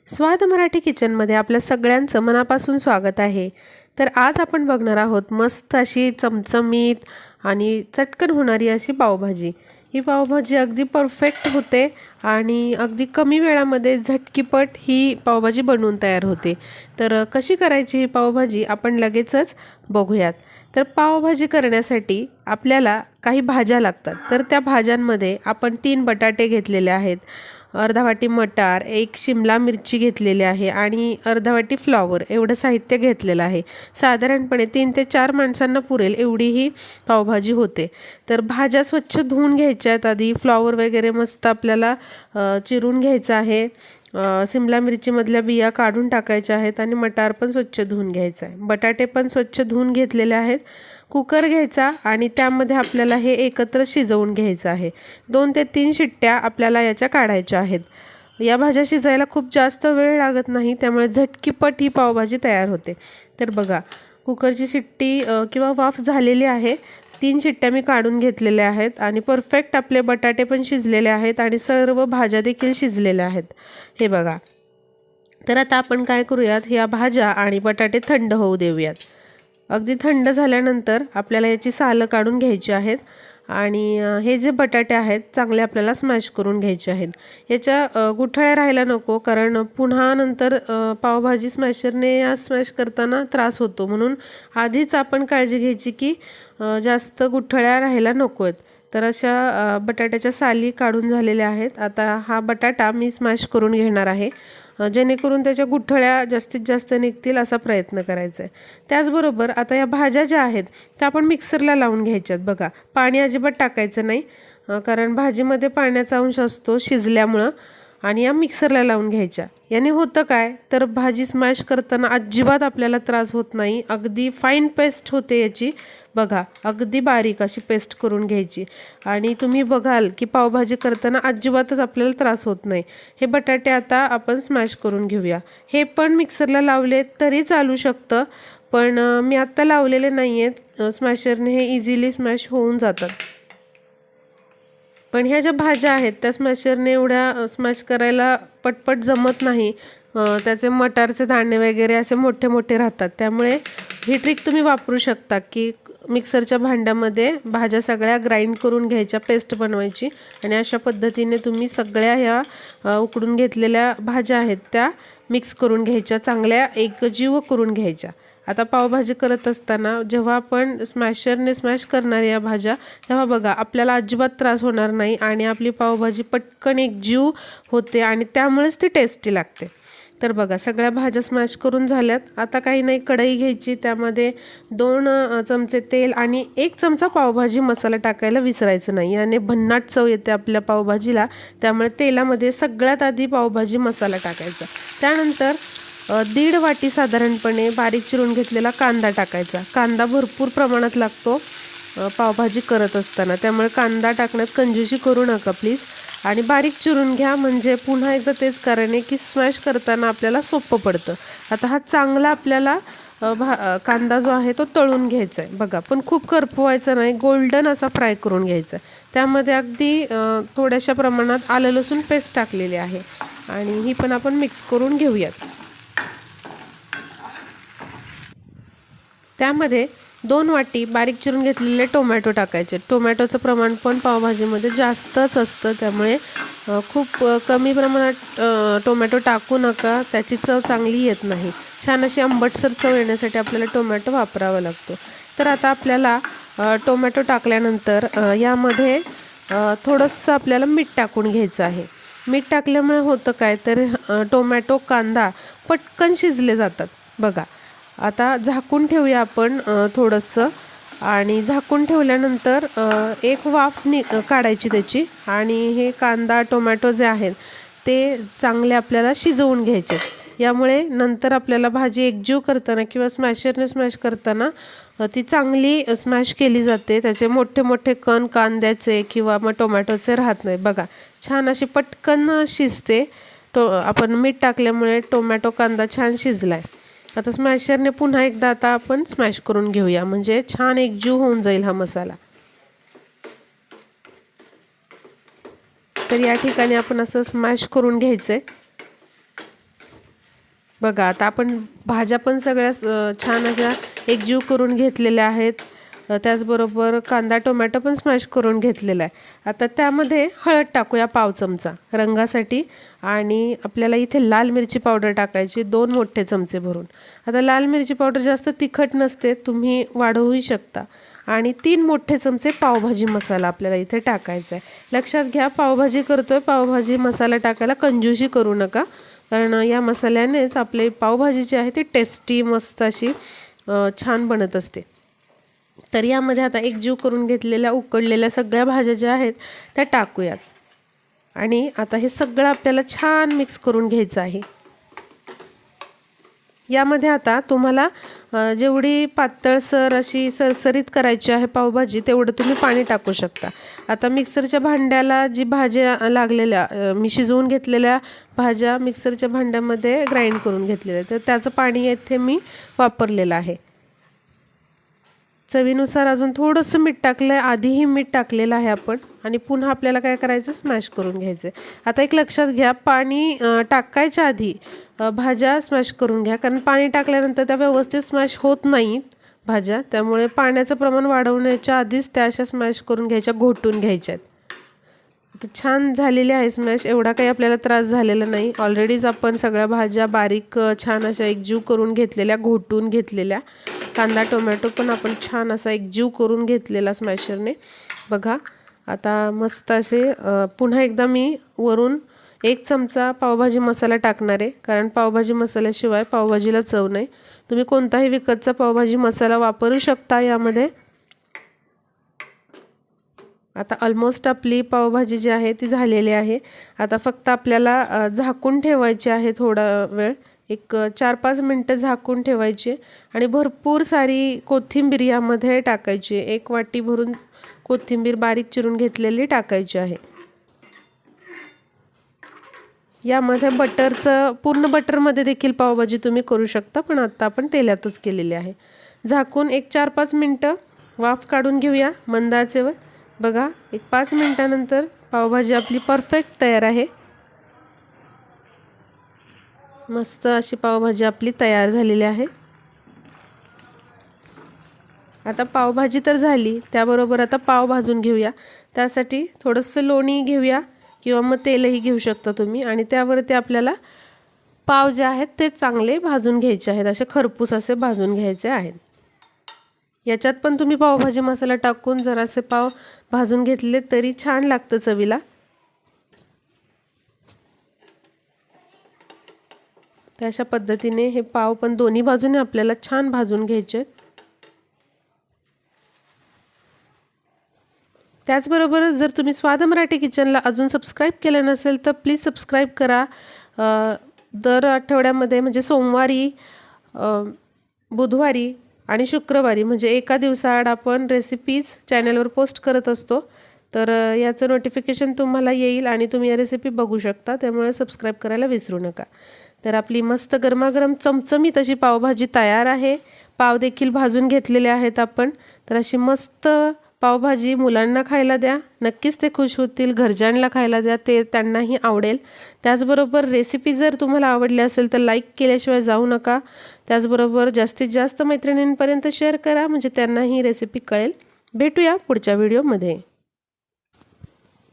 स्वाद मराठी किचनमध्ये आपल्या सगळ्यांचं मनापासून स्वागत आहे। तर आज आपण बघणार आहोत मस्त अशी चमचमीत आणि चटकन होणारी अशी पावभाजी। ही पावभाजी अगदी परफेक्ट होते आणि अगदी कमी वेळामध्ये झटकीपट ही पावभाजी बनवून तयार होते। तर कशी करायची ही पावभाजी आपण लगेचच बघूयात। तर पावभाजी करण्यासाठी आपल्याला काही भाज्या लागतात। तर त्या भाज्यांमध्ये आपण 3 बटाटे घेतलेले आहेत, अर्धा वाटी मटार, 1 शिमला मिरची घेतलेली आहे आणि अर्धा वाटी फ्लॉवर एवढं साहित्य घेतलेलं आहे। साधारणपणे 3 ते 4 माणसांना पुरेल एवढी ही पावभाजी होते। तर भाज्या स्वच्छ धुवून घ्यायच्या आहेत आधी। फ्लॉवर वगैरे मस्त आपल्याला चिरून घ्यायचं आहे। शिमला मिरचीमधल्या बिया काढून टाकायच्या आहेत आणि मटार पण स्वच्छ धुवून घ्यायचा आहे। बटाटे पण स्वच्छ धुवून घेतलेले आहेत। कुकर घ्यायचा आणि त्यामध्ये आपल्याला हे एकत्र शिजवून घ्यायचं आहे। 2 ते 3 शिट्ट्या आपल्याला याच्या काढायच्या आहेत। या भाज्या शिजायला खूप जास्त वेळ लागत नाही, त्यामुळे झटकीपट ही पावभाजी तयार होते। तर बघा, कुकरची शिट्टी किंवा वाफ झालेली आहे। 3 शिट्ट्या मी काढून घेतलेल्या आहेत आणि परफेक्ट आपले बटाटे पण शिजलेले आहेत आणि सर्व भाज्या देखील शिजलेल्या आहेत। हे बघा, तर आता आपण काय करूयात, ह्या भाज्या आणि बटाटे थंड होऊ देऊयात। अगदी थंड झाल्यानंतर आपल्याला याची सालं काढून घ्यायची आहेत आणि हे जे बटाटे आहेत चांगले आपल्याला स्मॅश करून घ्यायचे आहेत। याच्या गुठळ्या राहायला नको, कारण पुन्हा नंतर पावभाजी स्मॅशरने या स्मॅश करताना त्रास होतो, म्हणून आधीच आपण काळजी घ्यायची की जास्त गुठळ्या राहायला नको आहेत। तर अशा बटाट्याच्या साली काढून झालेल्या आहेत। आता हा बटाटा मी स्मॅश करून घेणार आहे, जेणेकरून त्याच्या गुठळ्या जास्तीत जास्त निघतील असा प्रयत्न करायचा आहे। त्याचबरोबर आता या भाज्या ज्या आहेत त्या आपण मिक्सरला लावून घ्यायच्यात। बघा, पाणी अजिबात टाकायचं नाही, कारण भाजीमध्ये पाण्याचा अंश असतो शिजल्यामुळं, आणि या मिक्सरला लावून घ्यायच्या। याने होतं काय, तर भाजी स्मॅश करताना अजिबात आपल्याला त्रास होत नाही। अगदी फाईन पेस्ट होते याची। बघा, अगदी बारीक अशी पेस्ट करून घ्यायची आणि तुम्ही बघाल की पावभाजी करताना अजिबातच आपल्याला त्रास होत नाही। हे बटाटे आता आपण स्मॅश करून घेऊया। हे पण मिक्सरला लावले तरी चालू शकतं, पण मी आत्ता लावलेले नाही आहेत। स्मॅशरने हे इझिली स्मॅश होऊन जातात। पण ह्या ज्या भाज्या आहेत त्या स्मॅशरने एवढ्या स्मॅश करायला पटपट जमत नाही। त्याचे मटारचे दाणे वगैरे असे मोठे मोठे राहतात, त्यामुळे ही ट्रिक तुम्ही वापरू शकता की मिक्सरच्या भांड्यामध्ये भाज्या सगळ्या ग्राइंड करून घ्यायच्या, पेस्ट बनवायची आणि अशा पद्धतीने तुम्ही सगळ्या ह्या उकडून घेतलेल्या भाज्या आहेत त्या मिक्स करून घ्यायच्या, चांगल्या एकजीव करून घ्यायच्या। आता पावभाजी करत असताना जेव्हा आपण स्मॅशरने स्मॅश करणार या भाज्या, तेव्हा बघा आपल्याला अजिबात त्रास होणार नाही आणि आपली पावभाजी पटकन एकजीव होते आणि त्यामुळेच ती टेस्टी लागते। तर बघा, सगळ्या भाज्या स्मॅश करून झाल्यात। आता काही नाही, कढई घ्यायची, त्यामध्ये 2 चमचे तेल आणि 1 चमचा पावभाजी मसाला टाकायला विसरायचं नाही। याने भन्नाट चव येते आपल्या पावभाजीला, त्यामुळे तेलामध्ये सगळ्यात आधी पावभाजी मसाला टाकायचा। त्यानंतर 1.5 वाटी साधारणपणे बारीक चिरून घेतलेला कांदा टाकायचा। कांदा भरपूर प्रमाणात लागतो पावभाजी करत असताना, त्यामुळे कांदा टाकण्यात कंजूसी करू नका प्लीज, आणि बारीक चिरून घ्या, म्हणजे पुन्हा एकदा तेच कारण आहे की स्मॅश करताना आपल्याला सोपं पडतं। आता हा चांगला आपल्याला कांदा जो आहे तो तळून घ्यायचा आहे। बघा, पण खूप करपवायचा नाही, गोल्डन असा फ्राय करून घ्यायचा आहे। त्यामध्ये अगदी थोड्याशा प्रमाणात आलं लसूण पेस्ट टाकलेली आहे आणि ही पण आपण मिक्स करून घेऊयात। त्यामध्ये 2 वाटी बारीक चिरून घेतलेले टोमॅटो टाकायचे। टोमॅटोचं प्रमाण पण पावभाजीमध्ये जास्तच असतं, त्यामुळे खूप कमी प्रमाणात टोमॅटो टाकू नका, त्याची चव चांगली येत नाही। छान अशी आंबटसर चव येण्यासाठी आपल्याला टोमॅटो वापरावा लागतो। तर आता आपल्याला टोमॅटो टाकल्यानंतर यामध्ये थोडंसं आपल्याला मीठ टाकून घ्यायचं आहे। मीठ टाकल्यामुळे होतं काय, तर टोमॅटो कांदा पटकन शिजले जातात। बघा, आता झाकून ठेवूया आपण थोडंसं, आणि झाकून ठेवल्यानंतर एक वाफ काढायची त्याची, आणि हे कांदा टोमॅटो जे आहेत ते चांगले आपल्याला शिजवून घ्यायचे। यामुळे नंतर आपल्याला भाजी एकजीव करताना किंवा स्मॅशरने स्मॅश करताना ती चांगली स्मॅश केली जाते। त्याचे मोठे मोठे कण कांद्याचे किंवा मग टोमॅटोचे राहत नाही। बघा, छान अशी पटकन शिजते। आपण मीठ टाकल्यामुळे टोमॅटो कांदा छान शिजलाय। आता स्मॅशरने पुन्हा एकदा आता आपण स्मॅश करून घेऊया, म्हणजे छान एकजीव होऊन जाईल हा मसाला। तर या ठिकाणी आपण असं स्मॅश करून घ्यायचंय। बघा आता आपण भाज्या पण सगळ्या छान अशा एकजीव करून घेतलेल्या आहेत. त्याचबरोबर कांदा टोमॅटो पण स्मॅश करून घेतलेला आहे. आता त्यामध्ये हळद टाकूया पाव चमचा रंगासाठी, आणि आपल्याला इथे लाल मिरची पावडर टाकायची 2 मोठे चमचे भरून. आता लाल मिरची पावडर जास्त तिखट नसते, तुम्ही वाढवूही शकता. आणि 3 मोठे चमचे पावभाजी मसाला आपल्याला इथे टाकायचा आहे. लक्षात घ्या, पावभाजी करतोय, पावभाजी मसाला टाकायला कंजूसी करू नका, कारण या मसाल्यानेच आपली पावभाजी जी आहे ती टेस्टी मस्त अशी छान बनत असते. तर यामध्ये आता एकजीव करून घेतलेल्या उकडलेल्या सगळ्या भाज्या ज्या आहेत त्या टाकूयात, आणि आता हे सगळं आपल्याला छान मिक्स करून घ्यायचं आहे. यामध्ये आता तुम्हाला जेवढी पातळसर अशी सरसरीत करायची आहे पावभाजी तेवढं तुम्ही पाणी टाकू शकता. आता मिक्सरच्या भांड्याला जी भाज्या लागलेल्या मी शिजवून घेतलेल्या भाज्या मिक्सरच्या भांड्यामध्ये ग्राइंड करून घेतलेल्या, तर त्याचं पाणी येथे मी वापरलेलं आहे. चवीनुसार अजून थोडंसं मीठ टाकलं आहे, आधीही मीठ टाकलेलं आहे आपण, आणि पुन्हा आपल्याला काय करायचं, स्मॅश करून घ्यायचं आहे. आता एक लक्षात घ्या, पाणी टाकायच्या आधी भाज्या स्मॅश करून घ्या, कारण पाणी टाकल्यानंतर त्या व्यवस्थित स्मॅश होत नाहीत भाज्या, त्यामुळे पाण्याचं प्रमाण वाढवण्याच्या आधीच त्या अशा स्मॅश करून घ्यायच्या, घोटून घ्यायच्या आहेत. आता छान झालेली आहे स्मॅश, एवढा काही आपल्याला त्रास झालेला नाही. ऑलरेडीच आपण सगळ्या भाज्या बारीक छान अशा एकजीव करून घेतलेल्या, घोटून घेतलेल्या. कांदा टोमॅटो पण आपण छान असा एकजीव करून घेतलेला स्मॅशरने. बघा आता मस्त असे पुन्हा एकदा मी वरून 1 चमचा पावभाजी मसाला टाकणार आहे, कारण पावभाजी मसाल्याशिवाय पावभाजीला चव नाही. तुम्ही कोणताही विकतचा पावभाजी मसाला वापरू शकता यामध्ये. आता ऑलमोस्ट आपली पावभाजी जी आहे ती झालेली आहे. आता फक्त आपल्याला झाकून ठेवायची आहे थोडा वेळ, एक 4-5 मिनटं झाकून ठेवायची, आणि भरपूर सारी कोथिंबीर यामध्ये टाकायची. 1 वाटी भरून कोथिंबीर बारीक चिरून घेतलेली टाकायची आहे. यामध्ये बटरचं, पूर्ण बटरमध्ये देखील पावभाजी तुम्ही करू शकता, पण आता आपण तेलातच केलेली आहे. झाकून एक 4-5 मिनटं वाफ काढून घेऊया मंद आचेवर. बघा एक 5 मिनटानंतर पावभाजी आपली परफेक्ट तयार आहे. मस्त अशी पावभाजी आपली तयार झालेली आहे. आता पावभाजी तर झाली, त्याबरोबर आता पाव भाजून घेऊया. त्यासाठी थोडंसं लोणी घेऊया, किंवा मग तेलही घेऊ शकता तुम्ही, आणि त्यावरती आपल्याला पाव जे आहेत ते चांगले भाजून घ्यायचे आहेत, असे खरपूस असे भाजून घ्यायचे आहेत. याच्यात पण तुम्ही पावभाजी मसाला टाकून जरासे पाव भाजून घेतले तरी छान लागतं चवीला. तर अशा पद्धतीने हे पाव पण दोन्ही बाजूने आपल्याला छान भाजून घ्यायचे. त्याचबरोबर जर तुम्ही स्वाद मराठी किचनला अजून सबस्क्राईब केलं नसेल तर प्लीज सबस्क्राईब करा. दर आठवड्यामध्ये म्हणजे सोमवारी, बुधवारी आणि शुक्रवारी म्हणजे एका दिवसाआड आपण रेसिपीज चॅनलवर पोस्ट करत असतो. तर याचं नोटिफिकेशन तुम्हाला येईल आणि तुम्ही या रेसिपी बघू शकता, त्यामुळे सबस्क्राईब करायला विसरू नका. तर आपली मस्त गरमागरम चमचमीत अशी पावभाजी तयार आहे. पाव देखील भाजून घेतलेले आहेत आपण. तर अशी मस्त पावभाजी मुलांना खायला द्या, नक्कीच ते खुश होतील. घरच्यांना खायला द्या, ते त्यांनाही आवडेल. त्याचबरोबर रेसिपी जर तुम्हाला आवडली असेल तर लाईक केल्याशिवाय जाऊ नका. त्याचबरोबर जास्तीत जास्त मैत्रिणींपर्यंत शेअर करा, म्हणजे त्यांनाही रेसिपी कळेल. भेटूया पुढच्या व्हिडिओमध्ये.